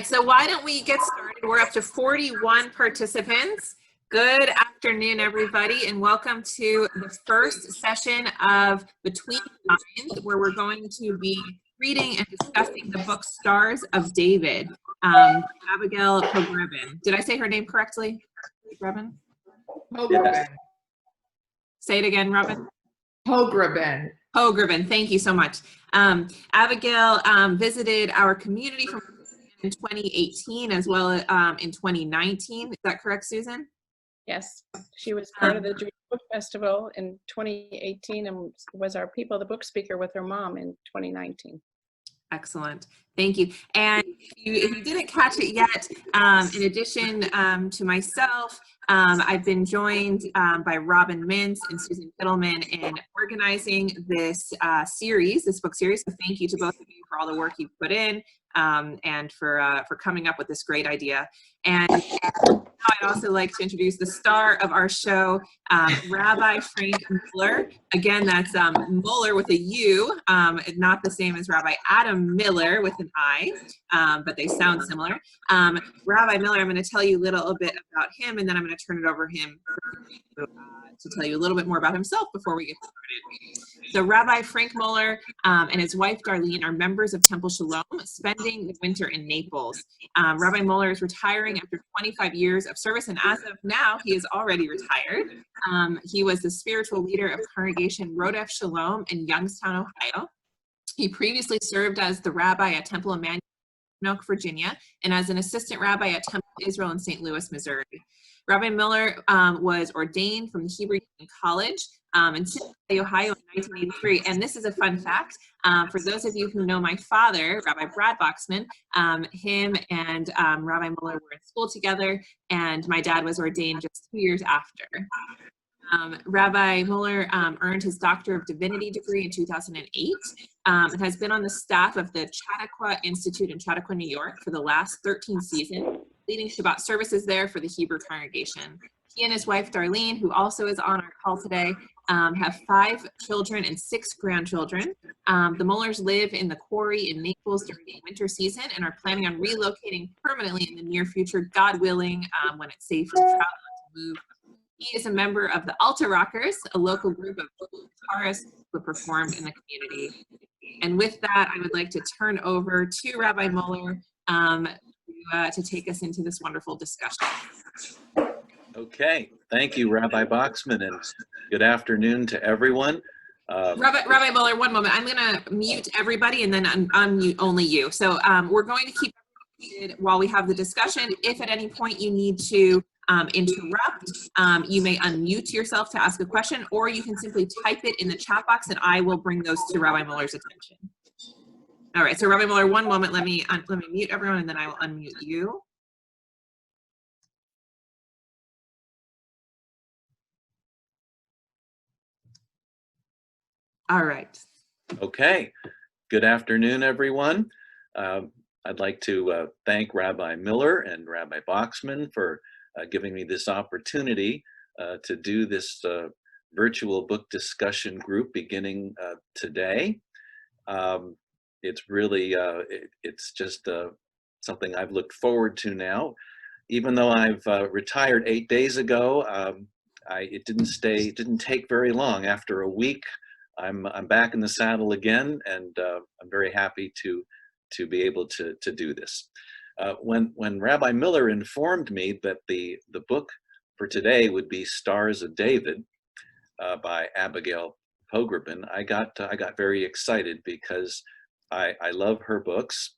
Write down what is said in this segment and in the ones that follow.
So why don't we get started? We're up to 41 participants. Good afternoon, everybody, and welcome to the first session of Between the Lines, where we're going to be reading and discussing the book Stars of David, Abigail Pogrebin. Did I say her name correctly, Robin? Pogrebin. Say it again, Robin. Pogrebin. Pogrebin, thank you so much. Abigail visited our community from in 2018 as well as in 2019. Is that correct, Susan? Yes, she was part of the Jewish Book Festival in 2018 and was our People of the Book speaker with her mom in 2019. Excellent. Thank you. And if you didn't catch it yet, in addition to myself, I've been joined by Robin Mintz and Susan Fiddleman in organizing this series, this book series. So thank you to both of you for all the work you've put in and for coming up with this great idea. And I'd also like to introduce the star of our show, Rabbi Frank Miller. Again, that's Muller with a U, not the same as Rabbi Adam Miller with an I, but they sound similar. Rabbi Miller, I'm going to tell you a little bit about him, and then I'm going to turn it over him to tell you a little bit more about himself before we get started. So Rabbi Frank Muller and his wife Darlene are members of Temple Shalom, spending the winter in Naples. Rabbi Muller is retiring after 25 years of service, and as of now, he is already retired. He was the spiritual leader of Congregation Rodef Shalom in Youngstown, Ohio. He previously served as the rabbi at Temple Emmanuel, Virginia, and as an assistant rabbi at Temple Israel in St. Louis, Missouri. Rabbi Miller was ordained from the Hebrew Union College in Cincinnati, Ohio in 1983. And this is a fun fact. For those of you who know my father, Rabbi Brad Boxman, him and Rabbi Miller were in school together, and my dad was ordained just 2 years after. Rabbi Muller earned his Doctor of Divinity degree in 2008 and has been on the staff of the Chautauqua Institute in Chautauqua, New York for the last 13 seasons, leading Shabbat services there for the Hebrew congregation. He and his wife, Darlene, who also is on our call today, have 5 children and 6 grandchildren. The Mullers live in the quarry in Naples during the winter season and are planning on relocating permanently in the near future, God willing, when it's safe to travel and to move. He is a member of the Alta Rockers, a local group of guitarists who performed in the community. And with that, I would like to turn over to Rabbi Muller to take us into this wonderful discussion. Okay, thank you, Rabbi Boxman, and good afternoon to everyone. Rabbi Muller, one moment. I'm going to mute everybody and then unmute only you. So we're going to keep it while we have the discussion. If at any point you need to interrupt, you may unmute yourself to ask a question, or you can simply type it in the chat box and I will bring those to Rabbi Muller's attention. All right, so Rabbi Muller, one moment, let me mute everyone and then I will unmute you. All right. Okay, good afternoon, everyone. I'd like to thank Rabbi Miller and Rabbi Boxman for giving me this opportunity to do this virtual book discussion group beginning today. It's really, it's just something I've looked forward to now. Even though I've retired 8 days ago, it didn't take very long. After a week, I'm back in the saddle again, and I'm very happy to be able to do this. When Rabbi Miller informed me that the book for today would be Stars of David by Abigail Pogrebin, I got very excited because I love her books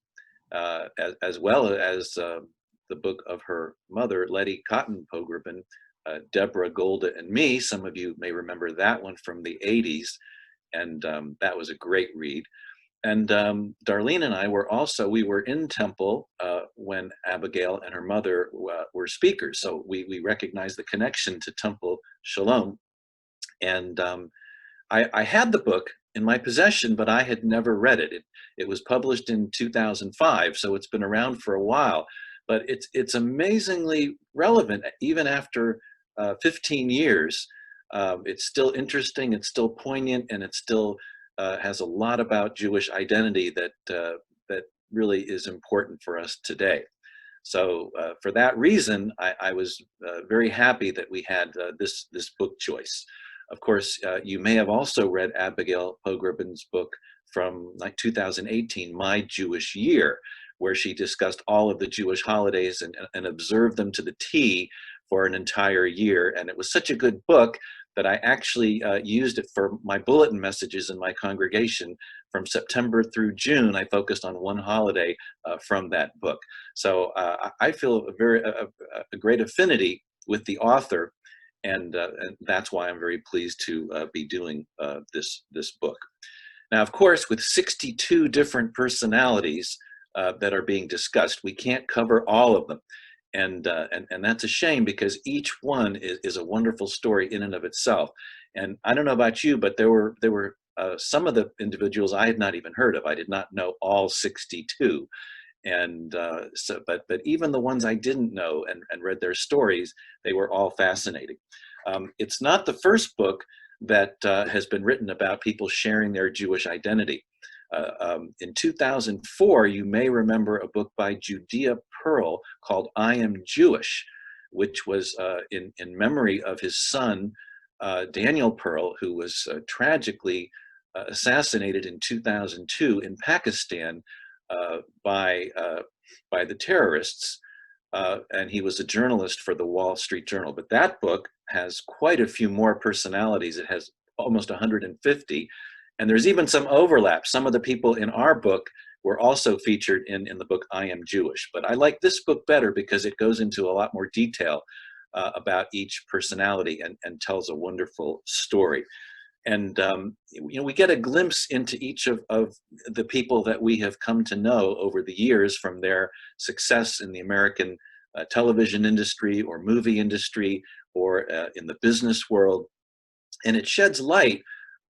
as well as the book of her mother, Letty Cotton Pogrebin, Deborah, Golda, and Me. Some of you may remember that one from the 80s, and that was a great read. And Darlene and I were in Temple when Abigail and her mother were speakers. So we recognized the connection to Temple Shalom. And I had the book in my possession, but I had never read it. It was published in 2005, so it's been around for a while. But it's amazingly relevant, even after 15 years. It's still interesting, it's still poignant, and it still has a lot about Jewish identity that really is important for us today. So for that reason, I was very happy that we had this book choice. Of course, you may have also read Abigail Pogrebin's book from like 2018, My Jewish Year, where she discussed all of the Jewish holidays and observed them to the T for an entire year. And it was such a good book that I actually used it for my bulletin messages in my congregation. From September through June, I focused on one holiday from that book. So I feel a great affinity with the author, and that's why I'm very pleased to be doing this book. Now, of course, with 62 different personalities that are being discussed, we can't cover all of them. And that's a shame, because each one is a wonderful story in and of itself. And I don't know about you, but there were some of the individuals I had not even heard of. I did not know all 62. And but even the ones I didn't know and read their stories, they were all fascinating. It's not the first book that has been written about people sharing their Jewish identity. In 2004, you may remember a book by Judea Pearl called I Am Jewish, which was in memory of his son, Daniel Pearl, who was tragically assassinated in 2002 in Pakistan by the terrorists. And he was a journalist for the Wall Street Journal. But that book has quite a few more personalities. It has almost 150. And there's even some overlap. Some of the people in our book were also featured in the book I Am Jewish. But I like this book better because it goes into a lot more detail about each personality and tells a wonderful story. And we get a glimpse into each of the people that we have come to know over the years, from their success in the American television industry or movie industry or in the business world. And it sheds light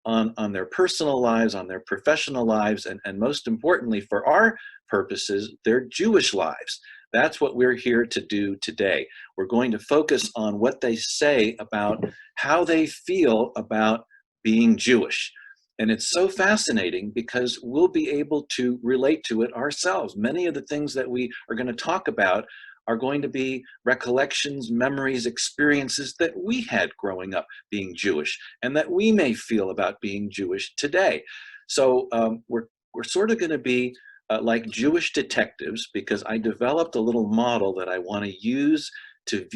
on their personal lives, on their professional lives, and most importantly, for our purposes, their Jewish lives. That's what we're here to do today. We're going to focus on what they say about how they feel about being Jewish. And it's so fascinating because we'll be able to relate to it ourselves. Many of the things that we are going to talk about are going to be recollections, memories, experiences that we had growing up being Jewish, and that we may feel about being Jewish today. So we're sort of going to be like Jewish detectives, because I developed a little model that I want to use to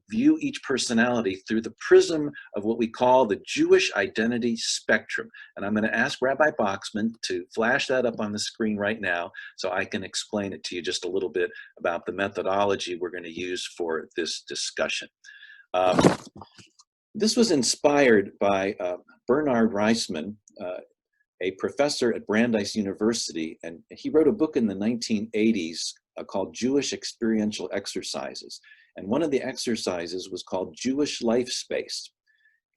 view each personality through the prism of what we call the Jewish identity spectrum. And I'm going to ask Rabbi Boxman to flash that up on the screen right now so I can explain it to you just a little bit about the methodology we're going to use for this discussion. This was inspired by Bernard Reisman, a professor at Brandeis University, and he wrote a book in the 1980s called Jewish Experiential Exercises. And one of the exercises was called Jewish Life Space.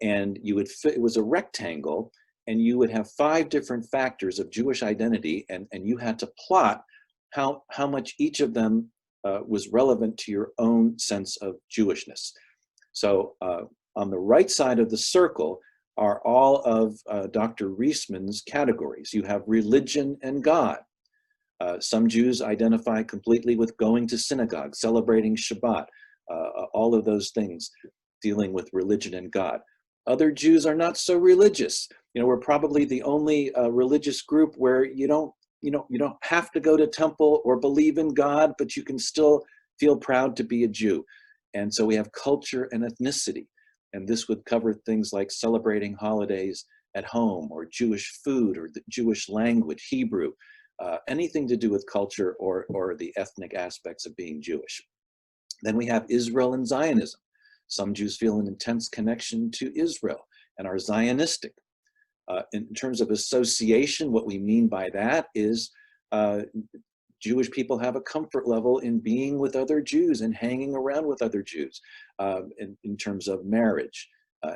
And you would fit, it was a rectangle, and you would have 5 different factors of Jewish identity, and you had to plot how much each of them was relevant to your own sense of Jewishness. So on the right side of the circle are all of Dr. Reisman's categories. You have religion and God. Some Jews identify completely with going to synagogue, celebrating Shabbat, all of those things dealing with religion and God. Other Jews are not so religious. You know, we're probably the only religious group where you don't have to go to temple or believe in God, but you can still feel proud to be a Jew. And so we have culture and ethnicity. And this would cover things like celebrating holidays at home, or Jewish food, or the Jewish language, Hebrew, anything to do with culture or the ethnic aspects of being Jewish. Then we have Israel and Zionism. Some Jews feel an intense connection to Israel and are Zionistic. In terms of association, what we mean by that is Jewish people have a comfort level in being with other Jews and hanging around with other Jews in terms of marriage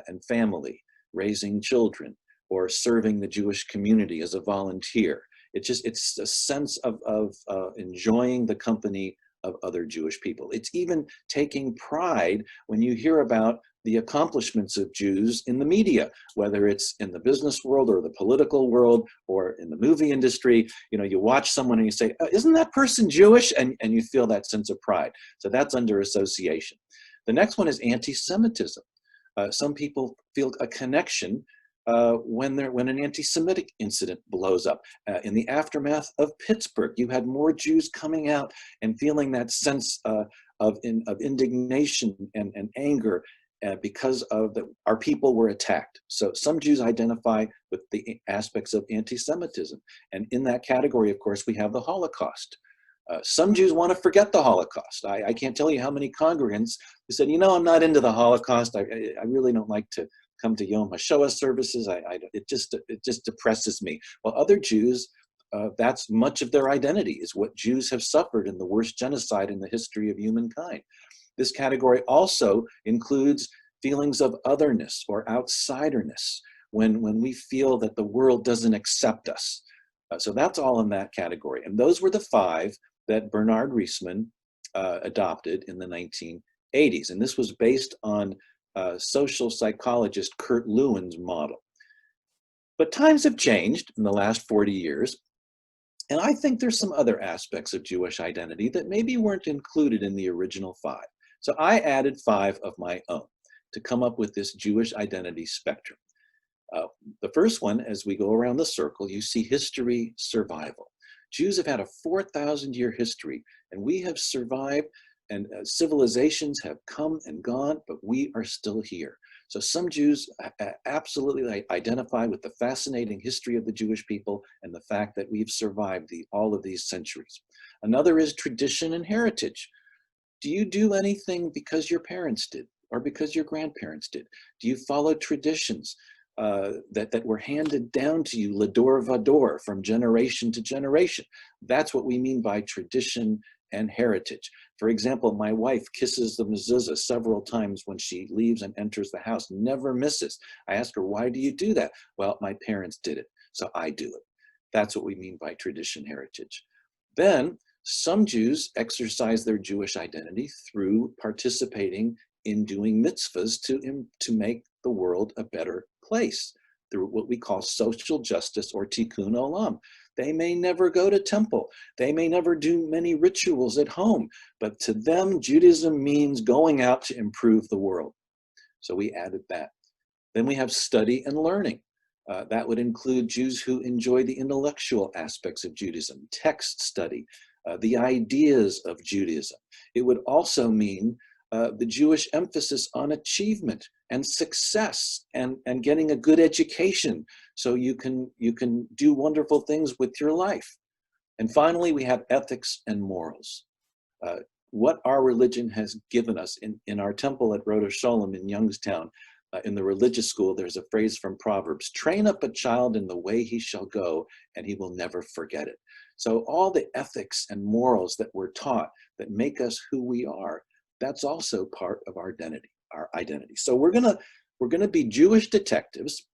and family, raising children, or serving the Jewish community as a volunteer. It's a sense of enjoying the company of other Jewish people. It's even taking pride when you hear about the accomplishments of Jews in the media, whether it's in the business world or the political world or in the movie industry. You know, you watch someone and you say, isn't that person Jewish? And you feel that sense of pride. So that's under association. The next one is anti-Semitism. Some people feel a connection when an anti-Semitic incident blows up. In the aftermath of Pittsburgh, you had more Jews coming out and feeling that sense of indignation and anger because our people were attacked. So some Jews identify with the aspects of anti-Semitism. And in that category, of course, we have the Holocaust. Some Jews want to forget the Holocaust. I can't tell you how many congregants who said, you know, I'm not into the Holocaust. I really don't like to come to Yom HaShoah services. It just depresses me. Well, other Jews, that's much of their identity, is what Jews have suffered in the worst genocide in the history of humankind. This category also includes feelings of otherness or outsiderness, when we feel that the world doesn't accept us. So that's all in that category. And those were the 5 that Bernard Reisman adopted in the 1980s. And this was based on social psychologist Kurt Lewin's model. But times have changed in the last 40 years. And I think there's some other aspects of Jewish identity that maybe weren't included in the original 5. So I added 5 of my own to come up with this Jewish identity spectrum. The first one, as we go around the circle, you see history, survival. Jews have had a 4,000-year history, and we have survived, and civilizations have come and gone, but we are still here. So some Jews absolutely identify with the fascinating history of the Jewish people and the fact that we've survived all of these centuries. Another is tradition and heritage. Do you do anything because your parents did or because your grandparents did? Do you follow traditions that were handed down to you lador vador, from generation to generation? That's what we mean by tradition and heritage. For example, my wife kisses the mezuzah several times when she leaves and enters the house, never misses. I ask her, why do you do that? Well, my parents did it, so I do it. That's what we mean by tradition, heritage. Then some Jews exercise their Jewish identity through participating in doing mitzvahs to make the world a better place, through what we call social justice or tikkun olam. They may never go to temple. They may never do many rituals at home, but to them, Judaism means going out to improve the world. So we added that. Then we have study and learning. That would include Jews who enjoy the intellectual aspects of Judaism, text study, the ideas of Judaism. It would also mean the Jewish emphasis on achievement and success and getting a good education so you can do wonderful things with your life. And finally, we have ethics and morals. What our religion has given us in our temple at Rhoda Sholem in Youngstown, in the religious school, there's a phrase from Proverbs: train up a child in the way he shall go, and he will never forget it. So all the ethics and morals that we're taught that make us who we are, that's also part of our identity. So we're gonna be Jewish detectives,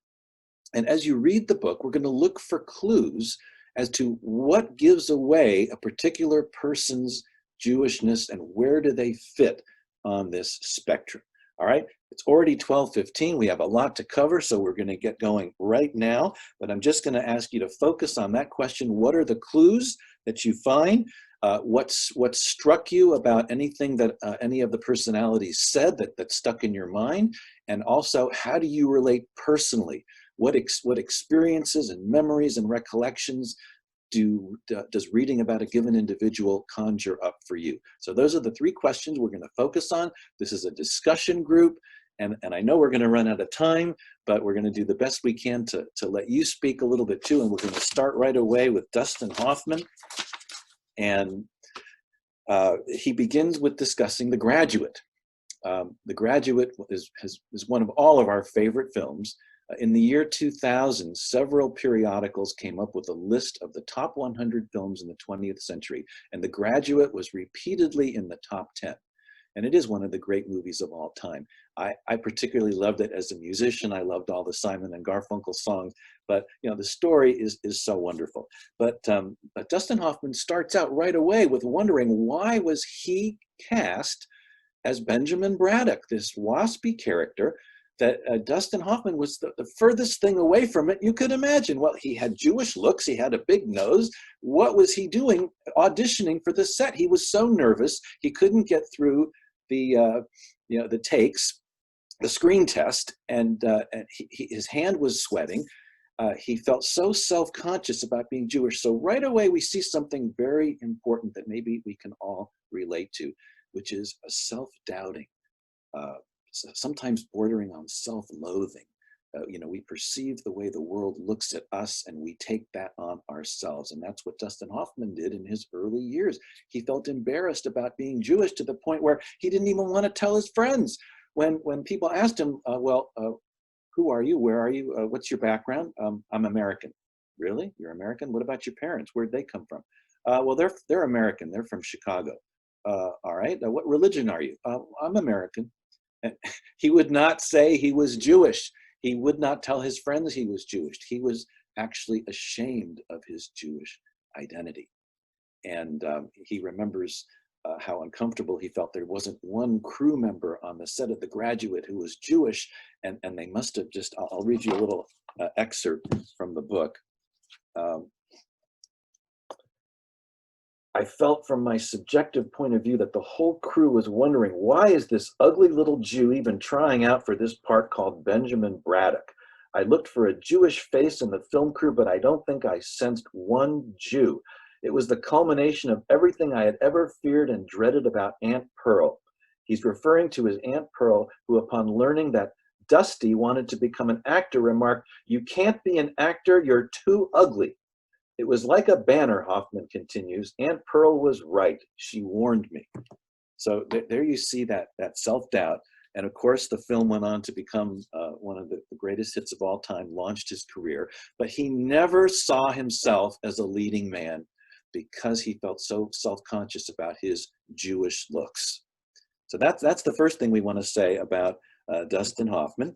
and as you read the book, we're gonna look for clues as to what gives away a particular person's Jewishness and where do they fit on this spectrum. All right, it's already 12:15. We have a lot to cover, so we're going to get going right now. But I'm just going to ask you to focus on that question. What are the clues that you find? What struck you about anything that any of the personalities said that stuck in your mind? And also, how do you relate personally? What experiences and memories and recollections does reading about a given individual conjure up for you? So those are the 3 questions we're going to focus on. This is a discussion group, and I know we're going to run out of time, but we're going to do the best we can to let you speak a little bit too. And we're going to start right away with Dustin Hoffman. And he begins with discussing The Graduate. The Graduate is one of all of our favorite films. In the year 2000, several periodicals came up with a list of the top 100 films in the 20th century, and The Graduate was repeatedly in the top 10. And it is one of the great movies of all time. I particularly loved it as a musician. I loved all the Simon and Garfunkel songs, but you know, the story is so wonderful. But Dustin Hoffman starts out right away with wondering, why was he cast as Benjamin Braddock, this waspy character that Dustin Hoffman was the furthest thing away from it you could imagine. Well, he had Jewish looks, he had a big nose. What was he doing auditioning for the set? He was so nervous, he couldn't get through the the takes, the screen test, and his hand was sweating. He felt so self-conscious about being Jewish. So right away we see something very important that maybe we can all relate to, which is a self-doubting, sometimes bordering on self-loathing. We perceive the way the world looks at us and we take that on ourselves. And that's what Dustin Hoffman did in his early years. He felt embarrassed about being Jewish to the point where he didn't even want to tell his friends. When people asked him, who are you? Where are you? What's your background? I'm American. Really? You're American? What about your parents? Where'd they come from? Well, they're American. They're from Chicago. All right. What religion are you? I'm American. And he would not say he was Jewish. He would not tell his friends he was Jewish. He was actually ashamed of his Jewish identity. And he remembers how uncomfortable he felt. There wasn't one crew member on the set of The Graduate who was Jewish, and they must have just, I'll read you a little excerpt from the book. I felt from my subjective point of view that the whole crew was wondering, why is this ugly little Jew even trying out for this part called Benjamin Braddock? I looked for a Jewish face in the film crew, but I don't think I sensed one Jew. It was the culmination of everything I had ever feared and dreaded about Aunt Pearl. He's referring to his Aunt Pearl, who upon learning that Dusty wanted to become an actor remarked, "You can't be an actor, you're too ugly." It was like a banner, Hoffman continues. Aunt Pearl was right. She warned me. So there you see that self-doubt. And of course, the film went on to become one of the greatest hits of all time, launched his career. But he never saw himself as a leading man because he felt so self-conscious about his Jewish looks. So that's the first thing we want to say about Dustin Hoffman.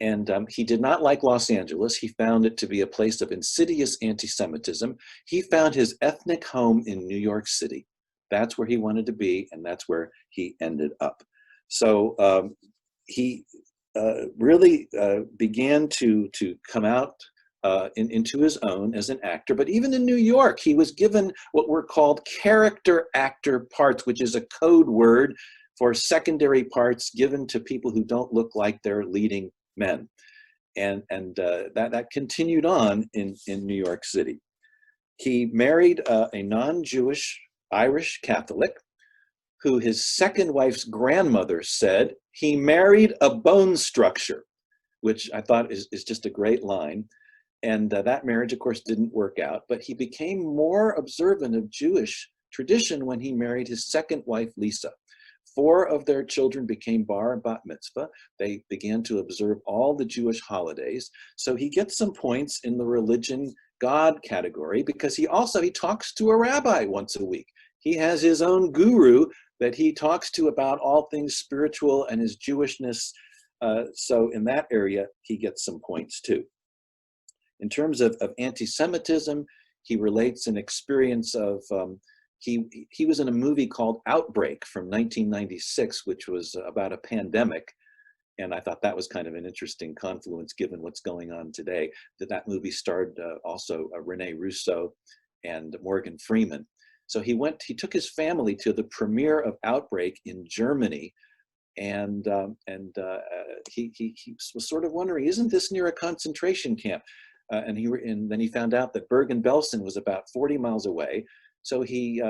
And he did not like Los Angeles. He found it to be a place of insidious anti-Semitism. He found his ethnic home in New York City. That's where he wanted to be, and that's where he ended up. So he really began to come out into his own as an actor. But even in New York, he was given what were called character actor parts, which is a code word for secondary parts given to people who don't look like they're leading men. And that continued on in New York City. He married a non-Jewish Irish Catholic who his second wife's grandmother said he married a bone structure, which I thought is just a great line. And that marriage, of course, didn't work out, but he became more observant of Jewish tradition when he married his second wife, Lisa. 4 of their children became bar and bat mitzvah. They began to observe all the Jewish holidays. So he gets some points in the religion God category because he talks to a rabbi once a week. He has his own guru that he talks to about all things spiritual and his Jewishness. So in that area, he gets some points too. In terms of anti-Semitism, he relates an experience of, he was in a movie called Outbreak from 1996, which was about a pandemic. And I thought that was kind of an interesting confluence given what's going on today. That movie starred also Rene Russo and Morgan Freeman. So he took his family to the premiere of Outbreak in Germany. And he was sort of wondering, isn't this near a concentration camp? And then he found out that Bergen-Belsen was about 40 miles away. So he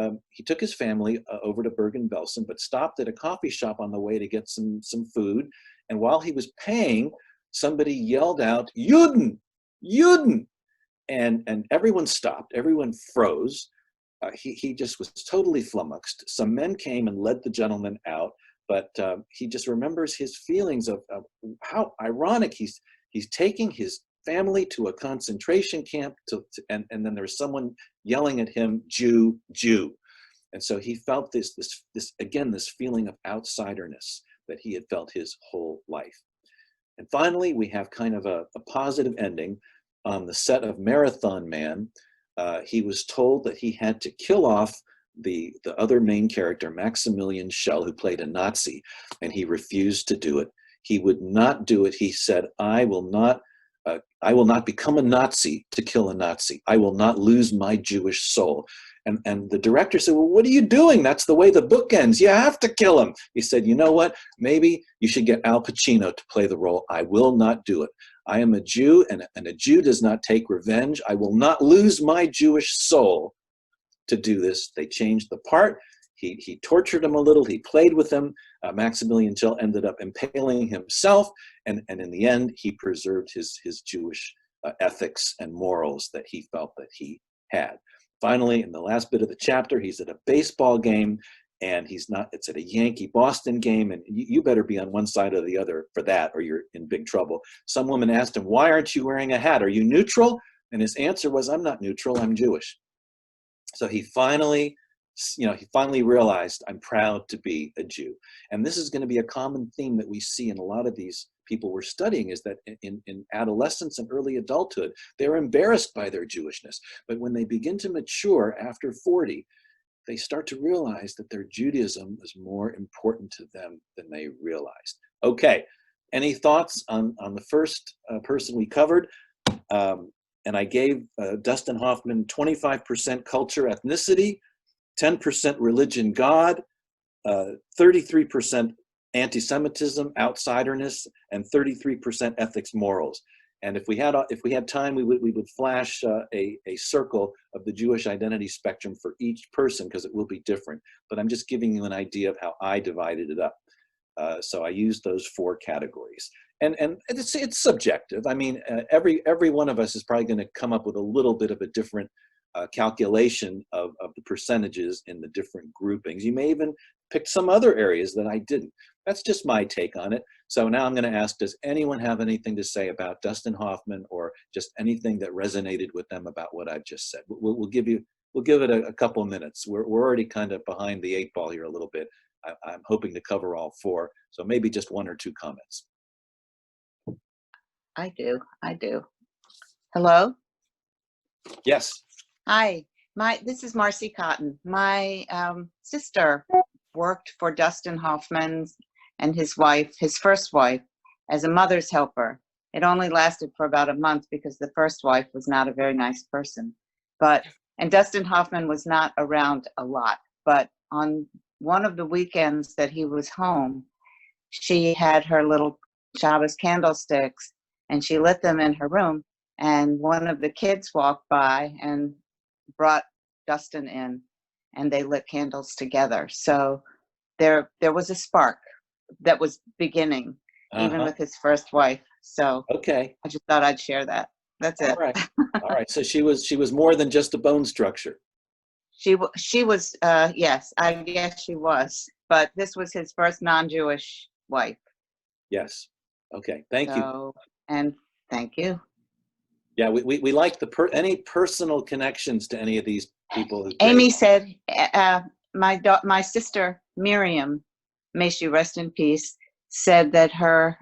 took his family over to Bergen-Belsen, but stopped at a coffee shop on the way to get some food. And while he was paying, somebody yelled out, "Juden! Juden!" And everyone stopped. Everyone froze. He just was totally flummoxed. Some men came and led the gentleman out, but he just remembers his feelings of how ironic he's taking his family to a concentration camp and then there's someone yelling at him, "Jew, Jew." And so he felt this feeling of outsiderness that he had felt his whole life. And finally, we have kind of a positive ending. On the set of Marathon Man, he was told that he had to kill off the other main character, Maximilian Schell, who played a Nazi, and he refused to do it. He would not do it. He said, I will not become a Nazi to kill a Nazi. I will not lose my Jewish soul. And the director said, well, what are you doing? That's the way the book ends. You have to kill him. He said, you know what? Maybe you should get Al Pacino to play the role. I will not do it. I am a Jew, and a Jew does not take revenge. I will not lose my Jewish soul to do this. They changed the part. He tortured him a little. He played with him. Maximilian Schell ended up impaling himself. And in the end, he preserved his Jewish ethics and morals that he felt that he had. Finally, in the last bit of the chapter, he's at a baseball game, and it's at a Yankee-Boston game, and you better be on one side or the other for that, or you're in big trouble. Some woman asked him, why aren't you wearing a hat? Are you neutral? And his answer was, I'm not neutral, I'm Jewish. So he finally realized, I'm proud to be a Jew. And this is going to be a common theme that we see in a lot of these people we're studying, is that in adolescence and early adulthood, they're embarrassed by their Jewishness. But when they begin to mature after 40, they start to realize that their Judaism is more important to them than they realized. Okay, any thoughts on the first person we covered? And I gave Dustin Hoffman 25% culture, ethnicity, 10% religion, God, 33% anti-Semitism, outsiderness, and 33% ethics, morals. And if we had time, we would flash a circle of the Jewish identity spectrum for each person, because it will be different. But I'm just giving you an idea of how I divided it up. So I used those 4 categories. And it's subjective. I mean, every one of us is probably going to come up with a little bit of a different calculation of the percentages in the different groupings. You may even pick some other areas that I didn't. That's just my take on it. So now I'm going to ask, does anyone have anything to say about Dustin Hoffman, or just anything that resonated with them about what I've just said? We'll give it a couple of minutes. We're already kind of behind the 8 ball here a little bit. I'm hoping to cover all 4, so maybe just 1 or 2 comments. I do. Hello? Yes. Hi, this is Marcy Cotton. My sister worked for Dustin Hoffman and his wife, his first wife, as a mother's helper. It only lasted for about a month because the first wife was not a very nice person. And Dustin Hoffman was not around a lot, but on one of the weekends that he was home, she had her little Shabbos candlesticks, and she lit them in her room, and one of the kids walked by and brought Dustin in, and they lit candles together. So there was a spark that was beginning, even with his first wife. So okay, I just thought I'd share that. That's it. All right. So she was more than just a bone structure. She was, yes, I guess she was. But this was his first non-Jewish wife. Yes. Okay. Thank you. And thank you. Yeah, we like any personal connections to any of these people. Amy said, my sister Miriam, may she rest in peace, said that her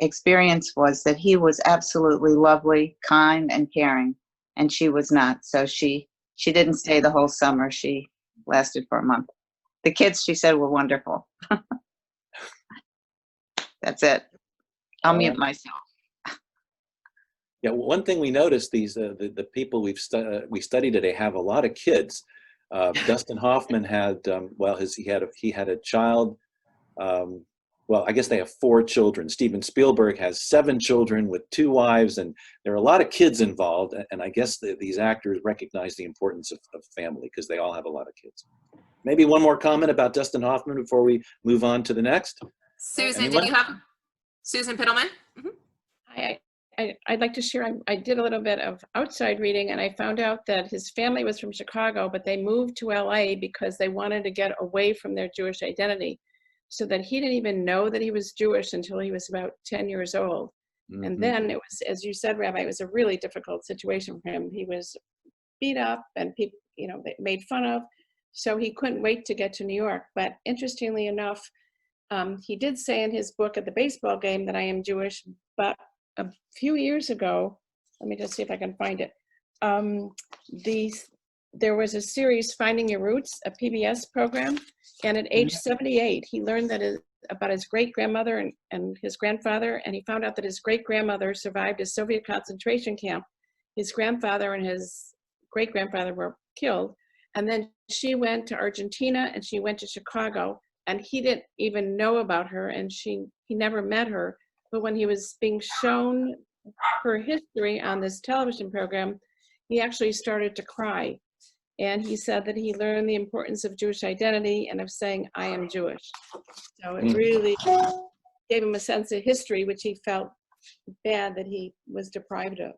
experience was that he was absolutely lovely, kind, and caring, and she was not. So she didn't stay the whole summer. She lasted for a month. The kids, she said, were wonderful. That's it. I'll mute myself. Yeah, one thing we noticed, the people we studied today have a lot of kids. Dustin Hoffman had he had a child. Well, I guess they have 4 children. Steven Spielberg has 7 children with 2 wives, and there are a lot of kids involved. And I guess these actors recognize the importance of family, because they all have a lot of kids. Maybe one more comment about Dustin Hoffman before we move on to the next. Susan, did you have Susan Pittleman? Mm-hmm. I'd like to share, I did a little bit of outside reading, and I found out that his family was from Chicago, but they moved to LA because they wanted to get away from their Jewish identity, so that he didn't even know that he was Jewish until he was about 10 years old. Mm-hmm. And then it was, as you said, Rabbi, it was a really difficult situation for him. He was beat up, and people, they made fun of. So he couldn't wait to get to New York. But interestingly enough, he did say in his book at the baseball game that I am Jewish, but a few years ago, let me just see if I can find it. There was a series, Finding Your Roots, a PBS program, and at age 78, he learned that about his great-grandmother and his grandfather, and he found out that his great-grandmother survived a Soviet concentration camp. His grandfather and his great-grandfather were killed, and then she went to Argentina and she went to Chicago, and he didn't even know about her, and he never met her. But when he was being shown her history on this television program, he actually started to cry. And he said that he learned the importance of Jewish identity and of saying, I am Jewish. So it really gave him a sense of history, which he felt bad that he was deprived of.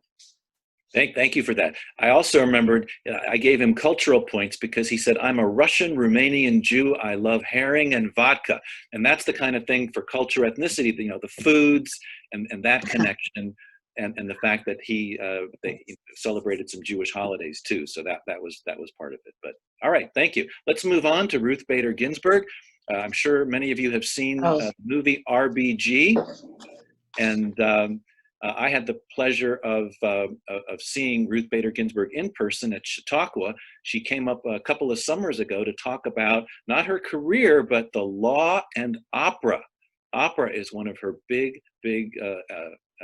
Thank you for that. I also remembered I gave him cultural points because he said, I'm a Russian Romanian Jew. I love herring and vodka. And that's the kind of thing for culture, ethnicity, the foods and that connection. And the fact that they celebrated some Jewish holidays too, so that was part of it. But all right, thank you. Let's move on to Ruth Bader Ginsburg. I'm sure many of you have seen the movie RBG, and I had the pleasure of seeing Ruth Bader Ginsburg in person at Chautauqua. She came up a couple of summers ago to talk about not her career, but the law and opera. Opera is one of her big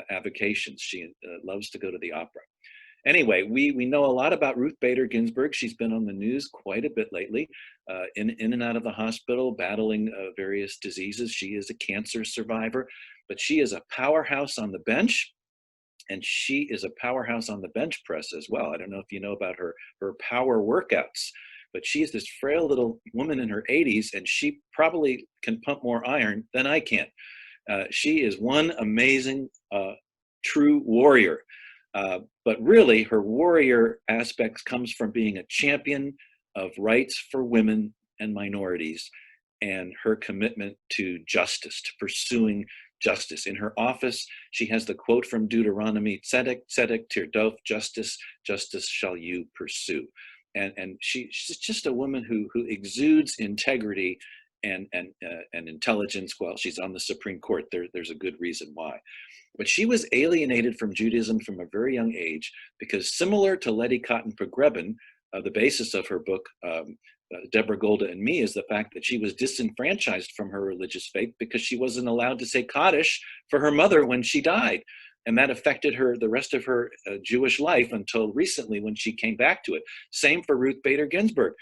avocations. She loves to go to the opera. Anyway, we know a lot about Ruth Bader Ginsburg. She's been on the news quite a bit lately, in and out of the hospital, battling various diseases. She is a cancer survivor, but she is a powerhouse on the bench, and she is a powerhouse on the bench press as well. I don't know if you know about her power workouts, but she's this frail little woman in her 80s, and she probably can pump more iron than I can. She is one amazing, true warrior. But really, her warrior aspects comes from being a champion of rights for women and minorities, and her commitment to justice, to pursuing justice. In her office, she has the quote from Deuteronomy, Tzedek, Tzedek tirdof, justice, justice shall you pursue. And she's just a woman who exudes integrity and intelligence. Well, she's on the Supreme Court. There's a good reason why. But she was alienated from Judaism from a very young age because, similar to Letty Cotton Pogrebin, the basis of her book, Deborah Golda and Me, is the fact that she was disenfranchised from her religious faith because she wasn't allowed to say Kaddish for her mother when she died. And that affected her the rest of her Jewish life until recently when she came back to it. Same for Ruth Bader Ginsburg.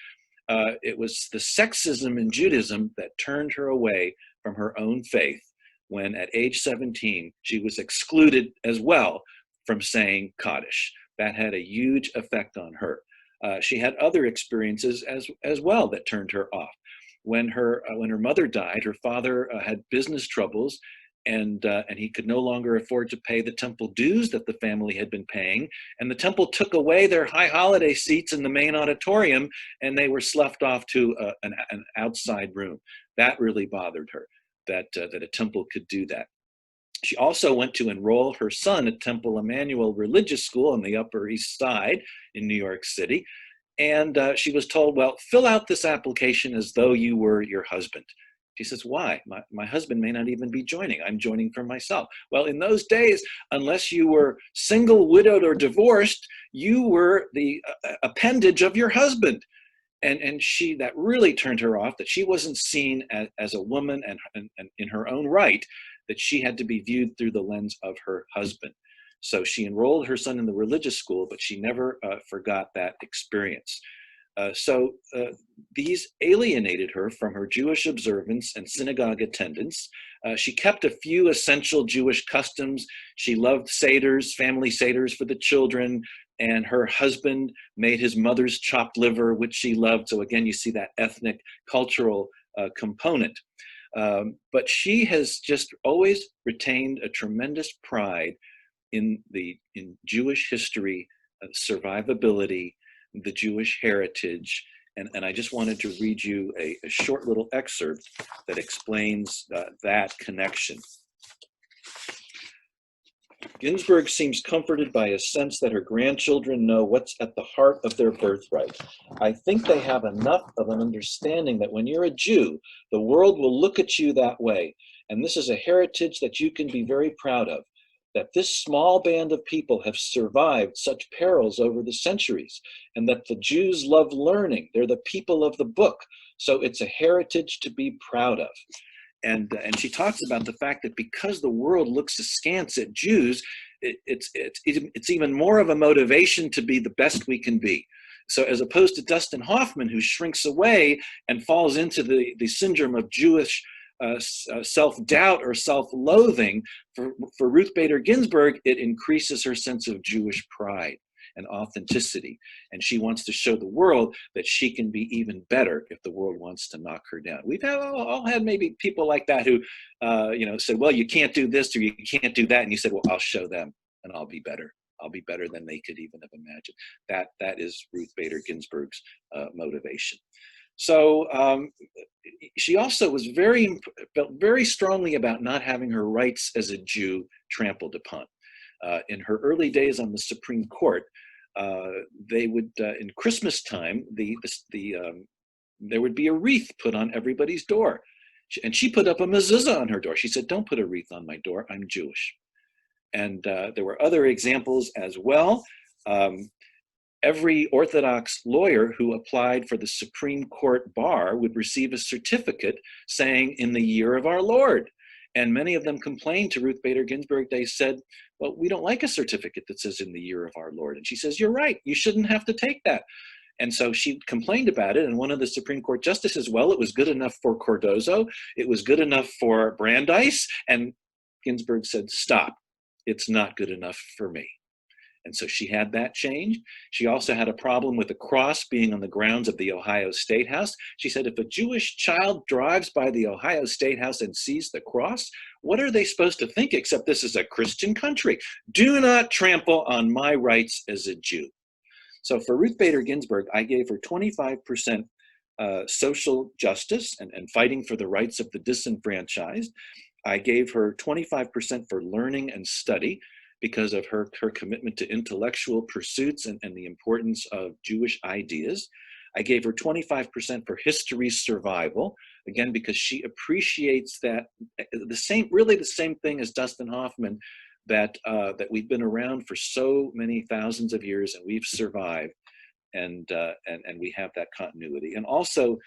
It was the sexism in Judaism that turned her away from her own faith when at age 17, she was excluded as well from saying Kaddish. That had a huge effect on her. She had other experiences as well that turned her off. When her mother died, her father had business troubles, and he could no longer afford to pay the temple dues that the family had been paying. And the temple took away their high holiday seats in the main auditorium, and they were sloughed off to an outside room. That really bothered her, that a temple could do that. She also went to enroll her son at Temple Emmanuel Religious School on the Upper East Side in New York City. And she was told, well, fill out this application as though you were your husband. She says, why? My husband may not even be joining. I'm joining for myself. Well, in those days, unless you were single, widowed, or divorced, you were the appendage of your husband. And that really turned her off, that she wasn't seen as a woman and in her own right, that she had to be viewed through the lens of her husband. So she enrolled her son in the religious school, but she never forgot that experience. So these alienated her from her Jewish observance and synagogue attendance. She kept a few essential Jewish customs. She loved seders, family seders for the children, and her husband made his mother's chopped liver, which she loved. So again, you see that ethnic, cultural component. But she has just always retained a tremendous pride in Jewish history, survivability, the Jewish heritage. And I just wanted to read you a short little excerpt that explains that connection. Ginsburg seems comforted by a sense that her grandchildren know what's at the heart of their birthright. I think they have enough of an understanding that when you're a Jew, the world will look at you that way. And this is a heritage that you can be very proud of, that this small band of people have survived such perils over the centuries, and that the Jews love learning. They're the people of the book. So it's a heritage to be proud of. And she talks about the fact that because the world looks askance at Jews, it's even more of a motivation to be the best we can be. So as opposed to Dustin Hoffman, who shrinks away and falls into the syndrome of Jewish self-doubt or self-loathing, for Ruth Bader Ginsburg, it increases her sense of Jewish pride and authenticity. And she wants to show the world that she can be even better if the world wants to knock her down. We've all had maybe people like that who, said, well, you can't do this or you can't do that. And you said, well, I'll show them and I'll be better. I'll be better than they could even have imagined. That is Ruth Bader Ginsburg's motivation. So she also felt very strongly about not having her rights as a Jew trampled upon. In her early days on the Supreme Court, they would, in Christmas time, there would be a wreath put on everybody's door. And she put up a mezuzah on her door. She said, don't put a wreath on my door, I'm Jewish. And there were other examples as well. Every Orthodox lawyer who applied for the Supreme Court bar would receive a certificate saying, in the year of our Lord. And many of them complained to Ruth Bader Ginsburg. They said, well, we don't like a certificate that says in the year of our Lord. And she says, you're right, you shouldn't have to take that. And so she complained about it. And one of the Supreme Court justices, well, it was good enough for Cardozo. It was good enough for Brandeis. And Ginsburg said, stop, it's not good enough for me. And so she had that changed. She also had a problem with the cross being on the grounds of the Ohio State House. She said, if a Jewish child drives by the Ohio State House and sees the cross, what are they supposed to think except this is a Christian country? Do not trample on my rights as a Jew. So for Ruth Bader Ginsburg, I gave her 25% social justice and fighting for the rights of the disenfranchised. I gave her 25% for learning and study, because of her commitment to intellectual pursuits and the importance of Jewish ideas. I gave her 25% for history survival, again, because she appreciates that really the same thing as Dustin Hoffman, that we've been around for so many thousands of years and we've survived, and we have that continuity. And also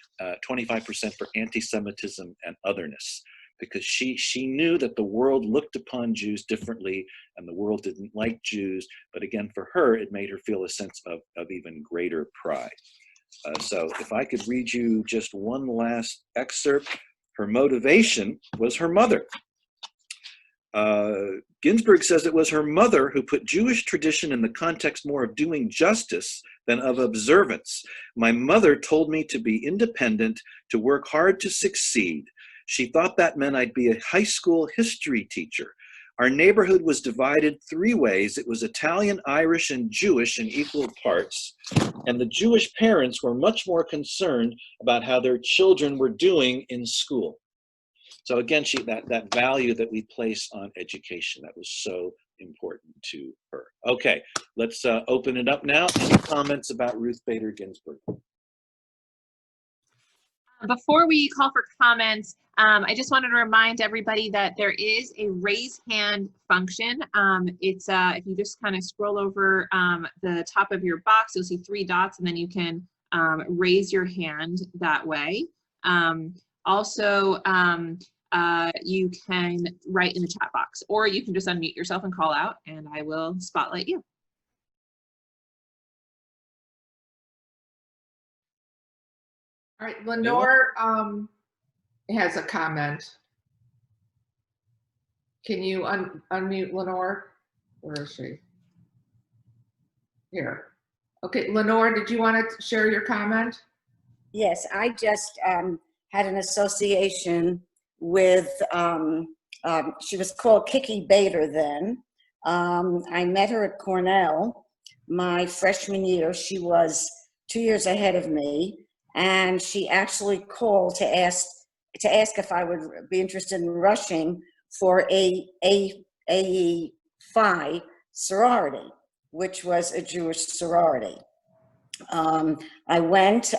25% for anti-Semitism and otherness, because she knew that the world looked upon Jews differently and the world didn't like Jews. But again, for her, it made her feel a sense of even greater pride. So if I could read you just one last excerpt, her motivation was her mother. Ginsburg says it was her mother who put Jewish tradition in the context more of doing justice than of observance. My mother told me to be independent, to work hard to succeed. She thought that meant I'd be a high school history teacher. Our neighborhood was divided 3 ways. It was Italian, Irish, and Jewish in equal parts. And the Jewish parents were much more concerned about how their children were doing in school. So again, that value that we place on education, that was so important to her. Okay, let's open it up now. Any comments about Ruth Bader Ginsburg? Before we call for comments, I just wanted to remind everybody that there is a raise hand function. It's if you just kind of scroll over the top of your box, you'll see 3 dots, and then you can raise your hand that way. Also, you can write in the chat box, or you can just unmute yourself and call out, and I will spotlight you. All right, Lenore has a comment. Can you unmute Lenore? Where is she? Here. Okay, Lenore, did you want to share your comment? Yes, I just had an association with, she was called Kiki Bader then. I met her at Cornell my freshman year. She was 2 years ahead of me. And she actually called to ask if I would be interested in rushing for a Phi sorority, which was a Jewish sorority. I went,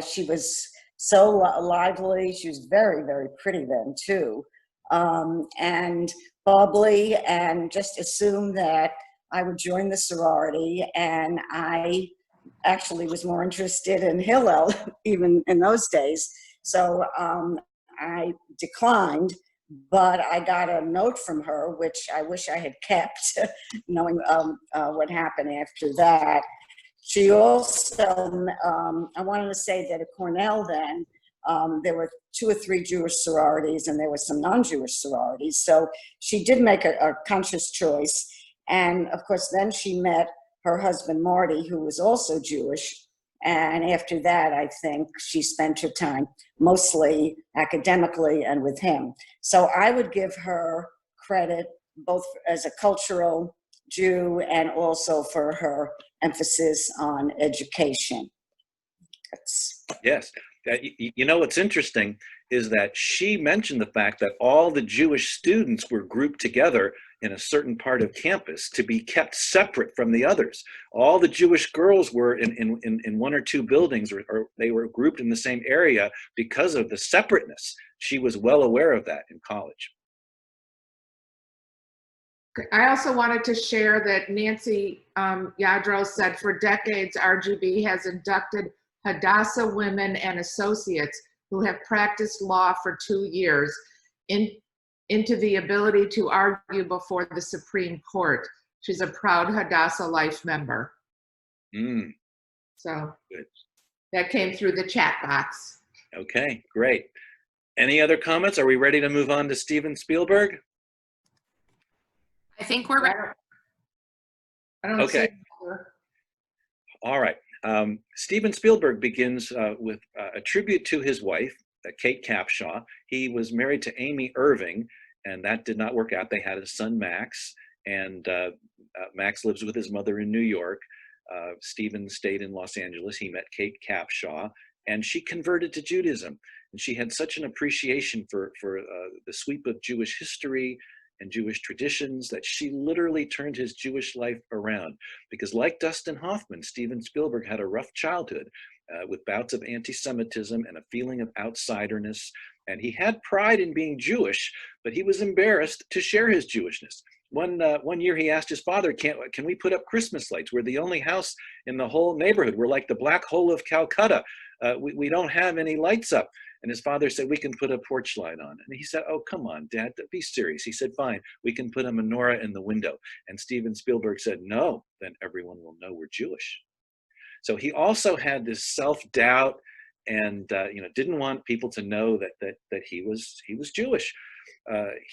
she was so lively. She was very, very pretty then too, and bubbly, and just assumed that I would join the sorority. And I actually was more interested in Hillel even in those days. So I declined, but I got a note from her, which I wish I had kept, knowing what happened after that. She also, I wanted to say that at Cornell then, there were 2 or 3 Jewish sororities and there were some non-Jewish sororities. So she did make a conscious choice. And of course, then she met her husband, Marty, who was also Jewish. And after that, I think she spent her time mostly academically and with him. So I would give her credit both as a cultural Jew and also for her emphasis on education. Yes. You know, what's interesting is that she mentioned the fact that all the Jewish students were grouped together in a certain part of campus to be kept separate from the others. All the Jewish girls were in 1 or 2 buildings, or they were grouped in the same area because of the separateness. She was well aware of that in college. I also wanted to share that Nancy Yadros said for decades, RGB has inducted Hadassah women and associates who have practiced law for 2 years into the ability to argue before the Supreme Court. She's a proud Hadassah Life member. So good. That came through the chat box. Okay, great. Any other comments? Are we ready to move on to Steven Spielberg? I think we're ready. I don't Okay. see All right. Steven Spielberg begins with a tribute to his wife, Kate Capshaw. He was married to Amy Irving, and that did not work out. They had a son, Max, and Max lives with his mother in New York. Steven stayed in Los Angeles. He met Kate Capshaw, and she converted to Judaism. And she had such an appreciation for the sweep of Jewish history and Jewish traditions that she literally turned his Jewish life around. Because like Dustin Hoffman, Steven Spielberg had a rough childhood with bouts of anti-Semitism and a feeling of outsiderness. And he had pride in being Jewish, but he was embarrassed to share his Jewishness. One year he asked his father, can we put up Christmas lights? We're the only house in the whole neighborhood. We're like the Black Hole of Calcutta. We don't have any lights up. And his father said, we can put a porch light on. And he said, oh, come on, Dad, be serious. He said, fine, we can put a menorah in the window. And Steven Spielberg said, no, then everyone will know we're Jewish. So he also had this self-doubt and didn't want people to know that he was Jewish.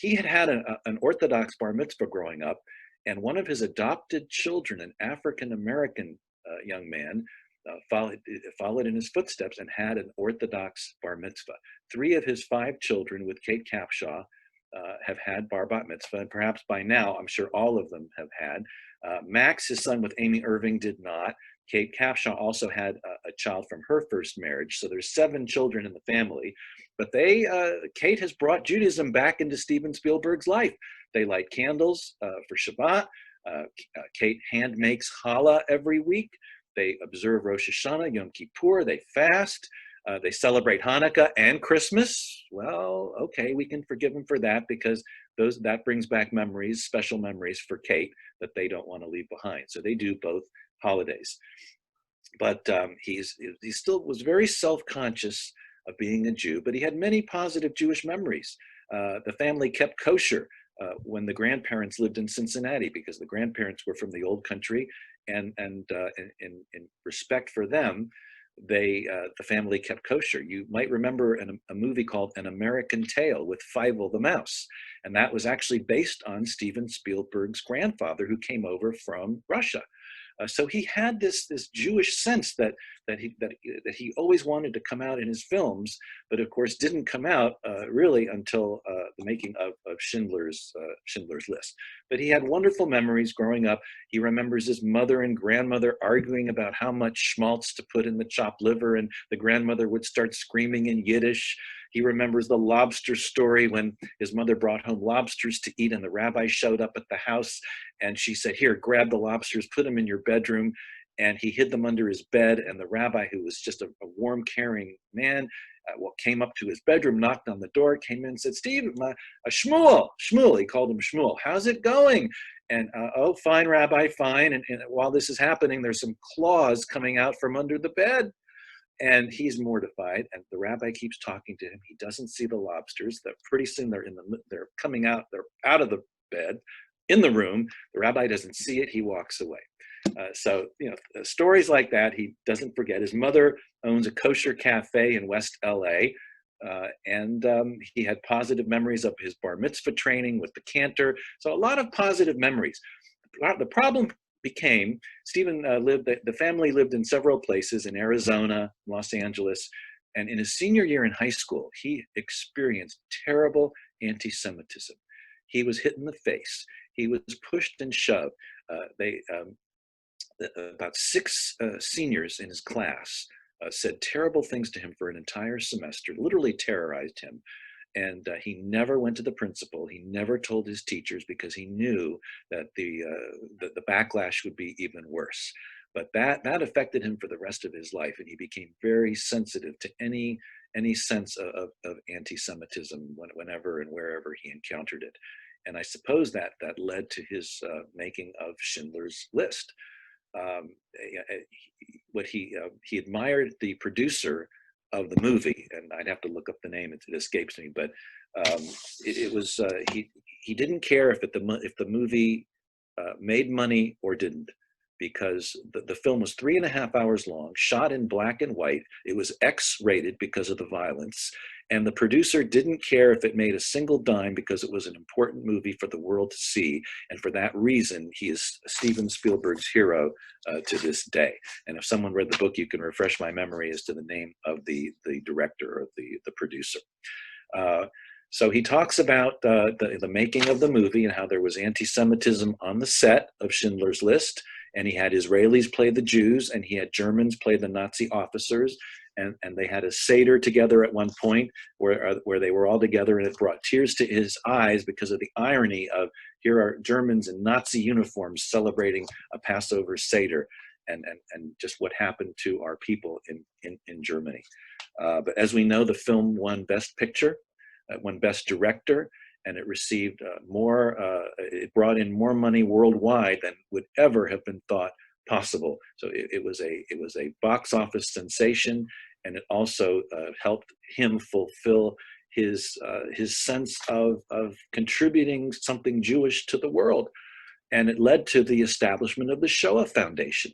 He had an Orthodox bar mitzvah growing up, and one of his adopted children, an African-American young man, followed in his footsteps and had an Orthodox bar mitzvah. 3 of his 5 children with Kate Capshaw have had bar mitzvah, and perhaps by now, I'm sure all of them have had. Max, his son with Amy Irving, did not. Kate Capshaw also had a child from her first marriage, so there's 7 children in the family. But Kate has brought Judaism back into Steven Spielberg's life. They light candles for Shabbat. Kate hand makes challah every week. They observe Rosh Hashanah, Yom Kippur. They fast. They celebrate Hanukkah and Christmas. Well, okay, we can forgive them for that because that brings back memories, special memories for Kate that they don't want to leave behind. So they do both holidays. But he still was very self-conscious of being a Jew, but he had many positive Jewish memories. The family kept kosher when the grandparents lived in Cincinnati because the grandparents were from the old country, and in respect for them, the family kept kosher. You might remember a movie called An American Tail with Fievel the Mouse, and that was actually based on Steven Spielberg's grandfather who came over from Russia. So he had this Jewish sense that he always wanted to come out in his films, but of course didn't come out really until the making of Schindler's List. But he had wonderful memories growing up. He remembers his mother and grandmother arguing about how much schmaltz to put in the chopped liver, and the grandmother would start screaming in Yiddish. He remembers the lobster story when his mother brought home lobsters to eat and the rabbi showed up at the house and she said, "Here, grab the lobsters, put them in your bedroom." And he hid them under his bed, and the rabbi, who was just a warm, caring man, came up to his bedroom, knocked on the door, came in and said, "Steve, Shmuel," he called him Shmuel, "how's it going?" And, "Oh, fine, Rabbi, fine." And while this is happening, there's some claws coming out from under the bed. And he's mortified, and the rabbi keeps talking to him. He doesn't see the lobsters. That pretty soon they're coming out. They're out of the bed, in the room. The rabbi doesn't see it. He walks away. So, stories like that, he doesn't forget. His mother owns a kosher cafe in West LA, and he had positive memories of his bar mitzvah training with the cantor. So a lot of positive memories. The problem became, the family lived in several places in Arizona, Los Angeles, and in his senior year in high school, he experienced terrible anti-Semitism. He was hit in the face. He was pushed and shoved. About 6 seniors in his class said terrible things to him for an entire semester, literally terrorized him. And he never went to the principal. He never told his teachers because he knew that the backlash would be even worse. But that affected him for the rest of his life, and he became very sensitive to any sense of anti-Semitism whenever and wherever he encountered it. And I suppose that led to his making of Schindler's List. He admired the producer of the movie, and I'd have to look up the name, it escapes me, but he didn't care if the movie made money or didn't, because the film was 3.5 hours long, shot in black and white. It was X-rated because of the violence, and the producer didn't care if it made a single dime because it was an important movie for the world to see. And for that reason, he is Steven Spielberg's hero to this day. And if someone read the book, you can refresh my memory as to the name of the director or the producer. So he talks about the making of the movie and how there was anti-Semitism on the set of Schindler's List. And he had Israelis play the Jews, and he had Germans play the Nazi officers. And they had a Seder together at one point where they were all together, and it brought tears to his eyes because of the irony of, here are Germans in Nazi uniforms celebrating a Passover Seder, and just what happened to our people in Germany. But as we know, the film won Best Picture, won Best Director, and it received it brought in more money worldwide than would ever have been thought possible. So it was a box office sensation, and it also helped him fulfill his sense of contributing something Jewish to the world. And it led to the establishment of the Shoah Foundation,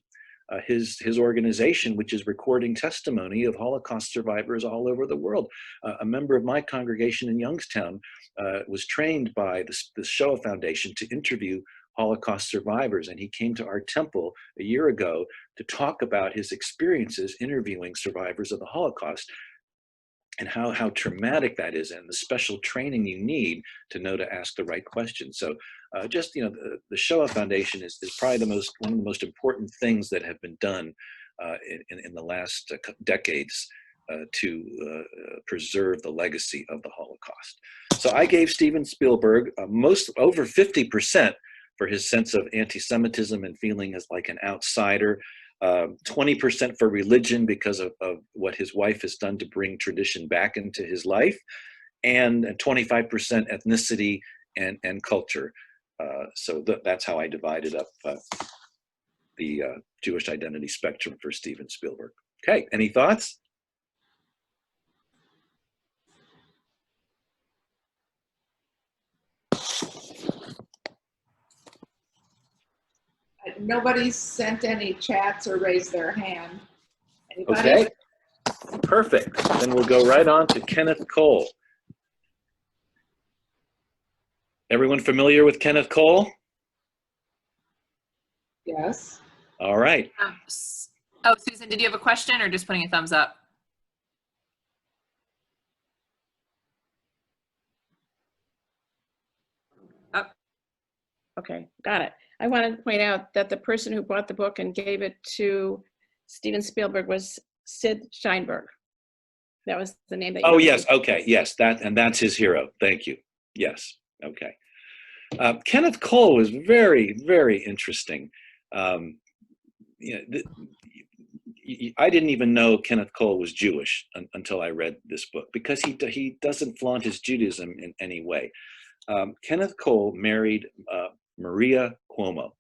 his organization, which is recording testimony of Holocaust survivors all over the world. A member of my congregation in Youngstown was trained by the Shoah Foundation to interview Holocaust survivors, and he came to our temple a year ago to talk about his experiences interviewing survivors of the Holocaust and how traumatic that is, and the special training you need to know to ask the right questions. So the Shoah Foundation is probably one of the most important things that have been done in the last decades to preserve the legacy of the Holocaust. So I gave Steven Spielberg over 50% for his sense of anti-Semitism and feeling as like an outsider, 20% for religion because of what his wife has done to bring tradition back into his life, and 25% ethnicity and culture. So that's how I divided up the Jewish identity spectrum for Steven Spielberg. Okay, any thoughts? Nobody sent any chats or raised their hand. Anybody? Okay, perfect. Then we'll go right on to Kenneth Cole. Everyone familiar with Kenneth Cole? Yes. All right. Susan, did you have a question or just putting a thumbs up? Okay, got it. I wanted to point out that the person who bought the book and gave it to Steven Spielberg was Sid Sheinberg. That was the name that you Oh, were yes. looking Okay. Yes. That's his hero. Thank you. Yes. Okay. Kenneth Cole was very, very interesting. You know, I didn't even know Kenneth Cole was Jewish until I read this book, because he doesn't flaunt his Judaism in any way. Kenneth Cole married Maria Cuomo,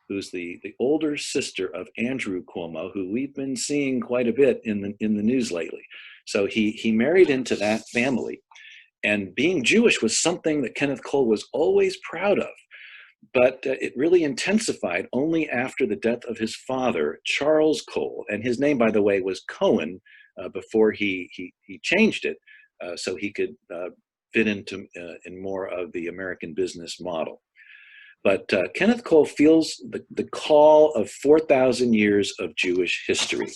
who's the older sister of Andrew Cuomo, who we've been seeing quite a bit in the news lately. So he married into that family, and being Jewish was something that Kenneth Cole was always proud of. But it really intensified only after the death of his father, Charles Cole. And his name, by the way, was Cohen before he changed it so he could fit into in more of the American business model. But Kenneth Cole feels the call of 4,000 years of Jewish history.